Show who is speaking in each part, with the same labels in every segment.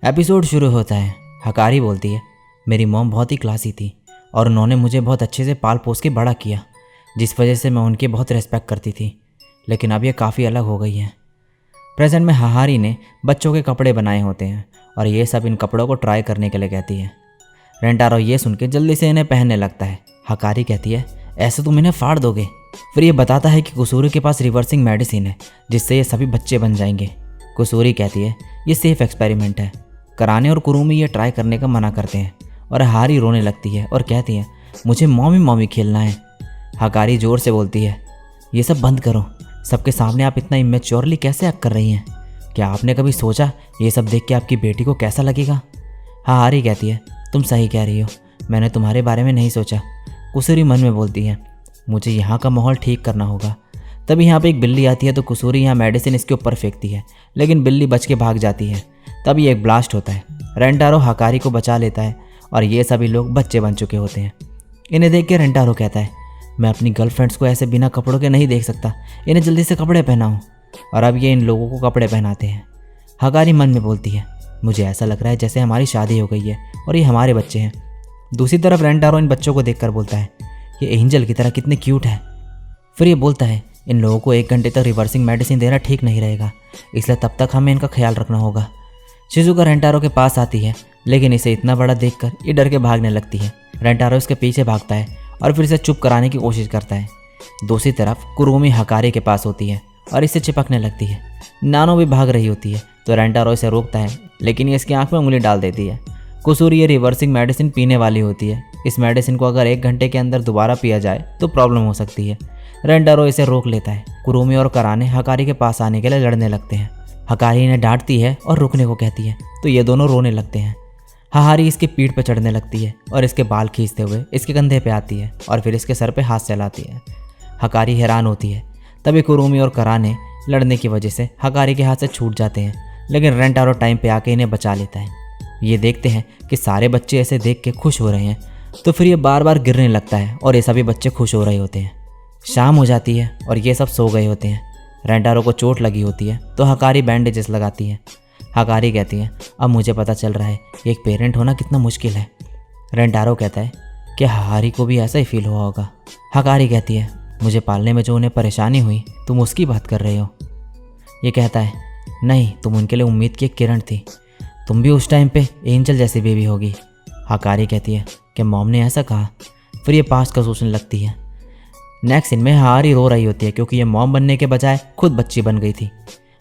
Speaker 1: Episode शुरू होता है। हकारी बोलती है, मेरी मॉम बहुत ही क्लासी थी और उन्होंने मुझे बहुत अच्छे से पाल पोस के बड़ा किया, जिस वजह से मैं उनकी बहुत रेस्पेक्ट करती थी। लेकिन अब ये काफ़ी अलग हो गई है। प्रेजेंट में हहारी ने बच्चों के कपड़े बनाए होते हैं और ये सब इन कपड़ों को ट्राई करने के लिए कहती है। रेंटारो ये सुन के जल्दी से इन्हें पहनने लगता है। हकारी कहती है, ऐसे तुम इन्हें फाड़ दोगे। फिर ये बताता है कि कुसूरी के पास रिवर्सिंग मेडिसिन है जिससे ये सभी बच्चे बन जाएंगे। कुसूरी कहती है, ये सेफ एक्सपेरिमेंट है। कराने और कुरुमी ये ट्राई करने का मना करते हैं और हहारी रोने लगती है और कहती है, मुझे मॉमी मॉमी खेलना है। हकारी जोर से बोलती है, ये सब बंद करो। सबके सामने आप इतना इमेच्योरली कैसे एक्ट कर रही हैं? क्या आपने कभी सोचा ये सब देख के आपकी बेटी को कैसा लगेगा? हहारी कहती है, तुम सही कह रही हो, मैंने तुम्हारे बारे में नहीं सोचा। कुसूरी मन में बोलती है, मुझे यहाँ का माहौल ठीक करना होगा। तभी यहाँ पे एक बिल्ली आती है तो कुसूरी यहाँ मेडिसिन इसके ऊपर फेंकती है, लेकिन बिल्ली बच के भाग जाती है। तभी एक ब्लास्ट होता है। रेंटारो हकारी को बचा लेता है और ये सभी लोग बच्चे बन चुके होते हैं। इन्हें देख के रेंटारो कहता है, मैं अपनी गर्लफ्रेंड्स को ऐसे बिना कपड़ों के नहीं देख सकता, इन्हें जल्दी से कपड़े पहनाऊं। और अब ये इन लोगों को कपड़े पहनाते हैं। हकारी मन में बोलती है, मुझे ऐसा लग रहा है जैसे हमारी शादी हो गई है और ये हमारे बच्चे हैं। दूसरी तरफ रेंटारो इन बच्चों को देखकर बोलता है, ये एंजल की तरह कितने क्यूट है। फिर ये बोलता है, इन लोगों को 1 घंटे तक रिवर्सिंग मेडिसिन देना ठीक नहीं रहेगा, इसलिए तब तक हमें इनका ख्याल रखना होगा। शिजुका रेंटारो के पास आती है, लेकिन इसे इतना बड़ा देखकर ये डर के भागने लगती है। रेंटारो इसके पीछे भागता है और फिर इसे चुप कराने की कोशिश करता है। दूसरी तरफ कुरुमी हकारी के पास होती है और इससे चिपकने लगती है। नानो भी भाग रही होती है तो रेंटारो इसे रोकता है, लेकिन ये इसकी आंख में उंगली डाल देती है। कुसूरी ये रिवर्सिंग मेडिसिन पीने वाली होती है। इस मेडिसिन को अगर 1 घंटे के अंदर दोबारा पिया जाए तो प्रॉब्लम हो सकती है। रेंटारो इसे रोक लेता है। कुरुमी और कराने हकारी के पास आने के लिए लड़ने लगते हैं। हकारी इन्हें डांटती है और रुकने को कहती है तो ये दोनों रोने लगते हैं। हहारी इसकी पीठ पर चढ़ने लगती है और इसके बाल खींचते हुए इसके कंधे पे आती है और फिर इसके सर पे हाथ चलाती है। हकारी हैरान होती है। तभी कुरुमी और कराने लड़ने की वजह से हकारी के हाथ से छूट जाते हैं, लेकिन रेंटारो टाइम पे आके इन्हें बचा लेता है। ये देखते हैं कि सारे बच्चे ऐसे देख के खुश हो रहे हैं तो फिर ये बार बार गिरने लगता है और ये सभी बच्चे खुश हो रहे होते हैं। शाम हो जाती है और ये सब सो गए होते हैं। रेंटारो को चोट लगी होती है तो हकारी बैंडेजेस लगाती है। हकारी कहती है, अब मुझे पता चल रहा है कि एक पेरेंट होना कितना मुश्किल है। रेंटारो कहता है कि हकारी को भी ऐसा ही फील हुआ होगा। हकारी कहती है, मुझे पालने में जो उन्हें परेशानी हुई तुम उसकी बात कर रहे हो। ये कहता है, नहीं, तुम उनके लिए उम्मीद की एक किरण थी, तुम भी उस टाइम पे एंजल जैसी बेबी होगी। हकारी कहती है कि मॉम ने ऐसा कहा। फिर ये पास्ट का सोचने लगती है। नेक्स्ट सीन में हकारी रो रही होती है क्योंकि ये मॉम बनने के बजाय खुद बच्ची बन गई थी।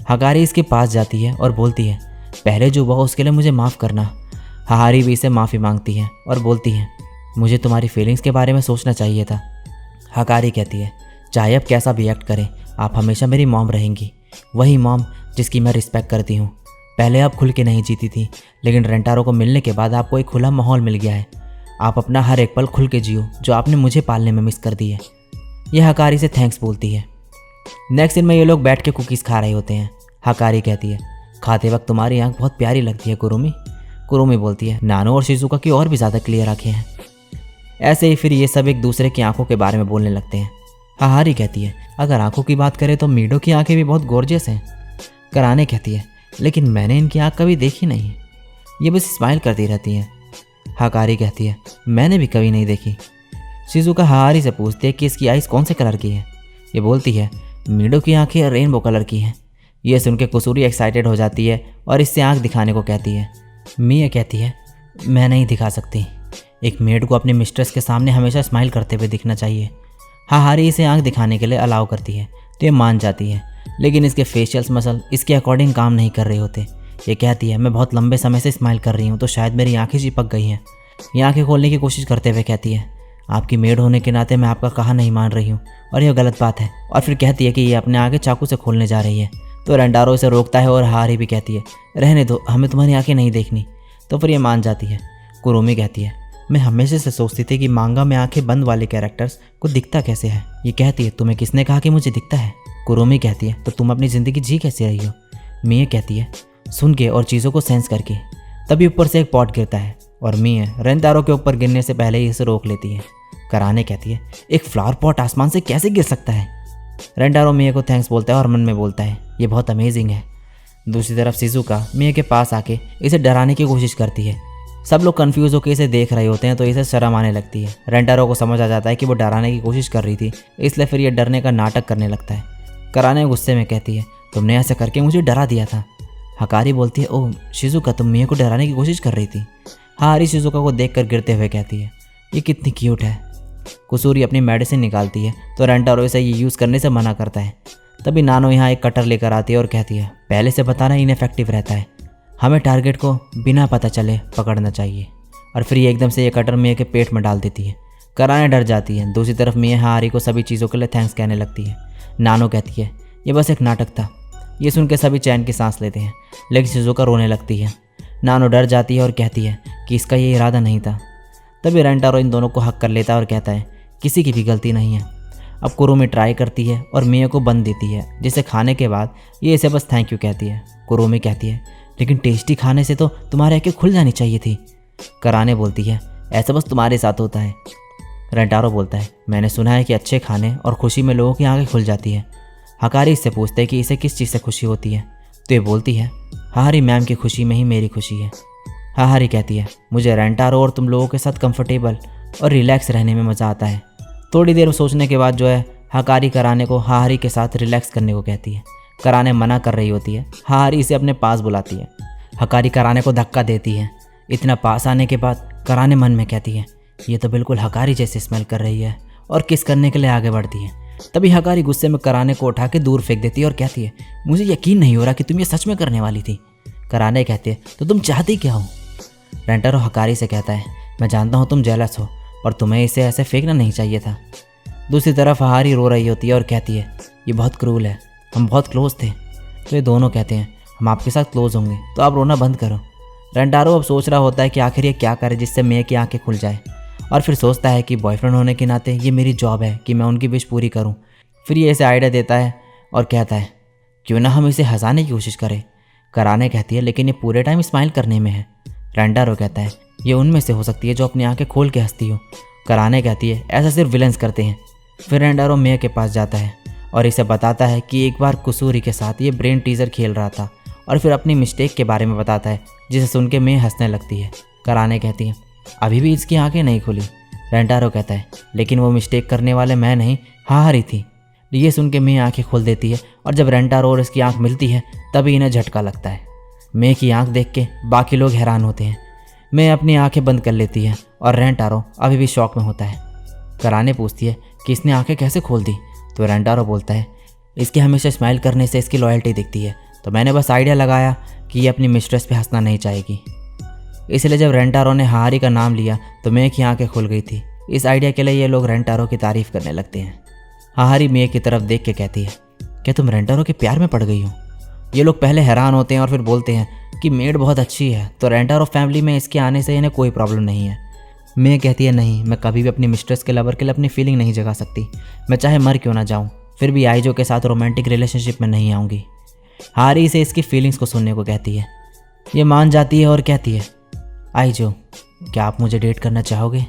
Speaker 1: हकारी इसके पास जाती है और बोलती है, पहले जो हुआ उसके लिए मुझे माफ़ करना। हकारी भी इसे माफ़ी मांगती है और बोलती है, मुझे तुम्हारी फीलिंग्स के बारे में सोचना चाहिए था। हकारी कहती है, चाहे अब कैसा भी एक्ट करें, आप हमेशा मेरी मॉम रहेंगी, वही मॉम जिसकी मैं रिस्पेक्ट करती हूँ। पहले आप खुल के नहीं जीती थी, लेकिन रेंटारो को मिलने के बाद आपको एक खुला माहौल मिल गया है। आप अपना हर एक पल खुल के जियो जो आपने मुझे पालने में मिस कर दी है। यह हकारी से थैंक्स बोलती है। नेक्स्ट दिन में ये लोग बैठ के कुकीज़ खा रहे होते हैं। हकारी कहती है, खाते वक्त तुम्हारी आंख बहुत प्यारी लगती है कुरुमी। कुरुमी बोलती है, नानो और शिजुका की और भी ज़्यादा क्लियर आंखें हैं। ऐसे ही फिर ये सब एक दूसरे की आंखों के बारे में बोलने लगते हैं। हहारी कहती है, अगर आंखों की बात करें तो मीडो की आंखें भी बहुत गॉर्जियस हैं। कराने कहती है, लेकिन मैंने इनकी आंख कभी देखी नहीं, ये बस स्माइल करती रहती हैं। हकारी कहती है, मैंने भी कभी नहीं देखी। शिजुका हहारी से पूछती है कि इसकी आइज़ कौन से कलर की है। ये बोलती है, मीडो की आंखें रेनबो कलर की हैं। ये सुन के कुसूरी एक्साइटेड हो जाती है और इससे आंख दिखाने को कहती है। मिया कहती है, मैं नहीं दिखा सकती, एक मेड को अपने मिस्ट्रेस के सामने हमेशा स्माइल करते हुए दिखना चाहिए। हहारी इसे आंख दिखाने के लिए अलाउ करती है तो ये मान जाती है, लेकिन इसके फेशियल्स मसल इसके अकॉर्डिंग काम नहीं कर रहे होते। ये कहती है, मैं बहुत लंबे समय से स्माइल कर रही हूँ तो शायद मेरी आंखें चिपक गई हैं। ये आंखें खोलने की कोशिश करते हुए कहती है, आपकी मेड होने के नाते मैं आपका कहा नहीं मान रही हूँ और यह गलत बात है। और फिर कहती है कि ये अपने आगे चाकू से खोलने जा रही है तो रेंटारो इसे रोकता है और हहारी भी कहती है, रहने दो, हमें तुम्हारी आंखें नहीं देखनी। तो फिर ये मान जाती है। कुरुमी कहती है, मैं हमेशा से सोचती थी कि मांगा में आंखें बंद वाले कैरेक्टर्स को दिखता कैसे है। ये कहती है, तुम्हें किसने कहा कि मुझे दिखता है? कुरुमी कहती है, तो तुम अपनी ज़िंदगी जी कैसे रही हो? मिया कहती है, सुन के और चीज़ों को सेंस करके। तभी ऊपर से एक पॉट गिरता है और मिया रेंटारो के ऊपर गिरने से पहले ही इसे रोक लेती है। कराने कहती है, एक फ्लावर पॉट आसमान से कैसे गिर सकता है? रेंटारो मिया को थैंक्स बोलता है और मन में बोलता है, ये बहुत अमेजिंग है। दूसरी तरफ शिजुका मिया के पास आके इसे डराने की कोशिश करती है। सब लोग कंफ्यूज होकर इसे देख रहे होते हैं तो इसे शर्म आने लगती है। रेंटारो को समझ आ जाता है कि वो डराने की कोशिश कर रही थी, इसलिए फिर ये डरने का नाटक करने लगता है। कराने गुस्से में कहती है, तुमने ऐसा करके मुझे डरा दिया था। हकारी बोलती है, ओह शिजुका, तुम मिया को डराने की कोशिश कर रही थी। हारी शिजुका को देखकर गिरते हुए कहती है, ये कितनी क्यूट है। कुसूरी अपनी मेडिसिन निकालती है तो रेंटारो इसे ये यूज़ करने से मना करता है। तभी नानो यहाँ एक कटर लेकर आती है और कहती है, पहले से बताना इनफेक्टिव रहता है, हमें टारगेट को बिना पता चले पकड़ना चाहिए। और फिर ये एकदम से ये कटर मिया के पेट में डाल देती है। कराने डर जाती है। दूसरी तरफ मिया हारी को सभी चीज़ों के लिए थैंक्स कहने लगती है। नानो कहती है, ये बस एक नाटक था। ये सुन के सभी चैन की सांस लेते हैं, लेकिन शिजुका रोने लगती है। नानो डर जाती है और कहती है कि इसका ये इरादा नहीं था। तभी रेंटारो इन दोनों को हक कर लेता है और कहता है, किसी की भी गलती नहीं है। अब कुरुमी ट्राई करती है और मिया को बंद देती है, जिसे खाने के बाद ये इसे बस थैंक यू कहती है। कुरुमी कहती है, लेकिन टेस्टी खाने से तो तुम्हारी आंखें खुल जानी चाहिए थी। कराने बोलती है, ऐसा बस तुम्हारे साथ होता है। रेंटारो बोलता है, मैंने सुना है कि अच्छे खाने और खुशी में लोगों की आंखें खुल जाती है। हकारी इससे पूछते हैं कि इसे किस चीज़ से खुशी होती है, तो ये बोलती है, हारी मैम की खुशी में ही मेरी खुशी है। हारी कहती है, मुझे रेंटारो और तुम लोगों के साथ कंफर्टेबल और रिलैक्स रहने में मज़ा आता है। थोड़ी देर सोचने के बाद जो है हकारी कराने को हारी के साथ रिलैक्स करने को कहती है। कराने मना कर रही होती है। हारी इसे अपने पास बुलाती है। हकारी कराने को धक्का देती है। इतना पास आने के बाद कराने मन में कहती है, ये तो बिल्कुल हकारी जैसे स्मेल कर रही है, और किस करने के लिए आगे बढ़ती है। तभी हकारी गुस्से में कराने को उठा के दूर फेंक देती है और कहती है, मुझे यकीन नहीं हो रहा कि तुम ये सच में करने वाली थी। कराने कहती है, तो तुम चाहती क्या हो? रेंटारो हकारी से कहता है, मैं जानता हूँ तुम जेलस हो, पर तुम्हें इसे ऐसे फेंकना नहीं चाहिए था। दूसरी तरफ हारी रो रही होती है और कहती है, ये बहुत क्रूल है, हम बहुत क्लोज थे। तो ये दोनों कहते हैं, हम आपके साथ क्लोज होंगे तो आप रोना बंद करो। रेंटारो अब सोच रहा होता है कि आखिर ये क्या करे जिससे मिया की आंखें खुल जाए, और फिर सोचता है कि बॉयफ्रेंड होने के नाते ये मेरी जॉब है कि मैं उनकी विश पूरी करूं। फिर ये ऐसे आइडिया देता है और कहता है, क्यों ना हम इसे हंसाने की कोशिश करें। कराने कहती है, लेकिन ये पूरे टाइम स्माइल करने में है। रेंटारो कहता है, ये उनमें से हो सकती है जो अपनी आंखें खोल के हंसती हो। कराने कहती है, ऐसा सिर्फ विलेंस करते हैं। फिर रेंटारो मिया के पास जाता है और इसे बताता है कि एक बार कुसूरी के साथ ये ब्रेन टीजर खेल रहा था, और फिर अपनी मिस्टेक के बारे में बताता है, जिसे सुन के मिया हंसने लगती है। कराने कहती है, अभी भी इसकी आंखें नहीं खुली। रेंटारो कहता है, लेकिन वो मिस्टेक करने वाले मैं नहीं, हारी थी। ये सुन के मिया आंखें खोल देती है, और जब रेंटारो और इसकी आंख मिलती है तभी इन्हें झटका लगता है। मिया की आंख देख के बाकी लोग हैरान होते हैं। मिया अपनी आंखें बंद कर लेती है और रेंटारो अभी भी शॉक में होता है। कराने पूछती है कि इसने आंखें कैसे खोल दी, तो रेंटारो बोलता है, इसके हमेशा स्माइल करने से इसकी लॉयल्टी दिखती है, तो मैंने बस आइडिया लगाया कि ये अपनी मिस्ट्रेस पे हंसना नहीं चाहेगी। इसलिए जब रेंटारो ने हारी का नाम लिया तो मिया की आंखें खुल गई थी। इस आइडिया के लिए ये लोग रेंटारो की तारीफ करने लगते हैं। हारी मिया की तरफ देख के कहती है, क्या तुम रेंटारो के प्यार में पड़ गई हो? ये लोग पहले हैरान होते हैं और फिर बोलते हैं कि मेड बहुत अच्छी है, तो रेंटारो फैमिली में इसके आने से इन्हें कोई प्रॉब्लम नहीं है। मिया कहती है, नहीं, मैं कभी भी अपनी मिस्ट्रेस के लवर के लिए अपनी फीलिंग नहीं जगा सकती। मैं चाहे मर क्यों ना जाऊँ, फिर भी आइजो के साथ रोमांटिक रिलेशनशिप में नहीं आऊँगी। हारी से इसकी फीलिंग्स को सुनने को कहती है। ये मान जाती है और कहती है, आइजो, क्या आप मुझे डेट करना चाहोगे?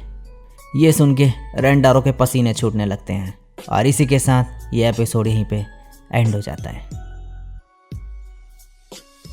Speaker 1: ये सुन के रेंटारो के पसीने छूटने लगते हैं, और इसी के साथ ये एपिसोड यहीं पे एंड हो जाता है।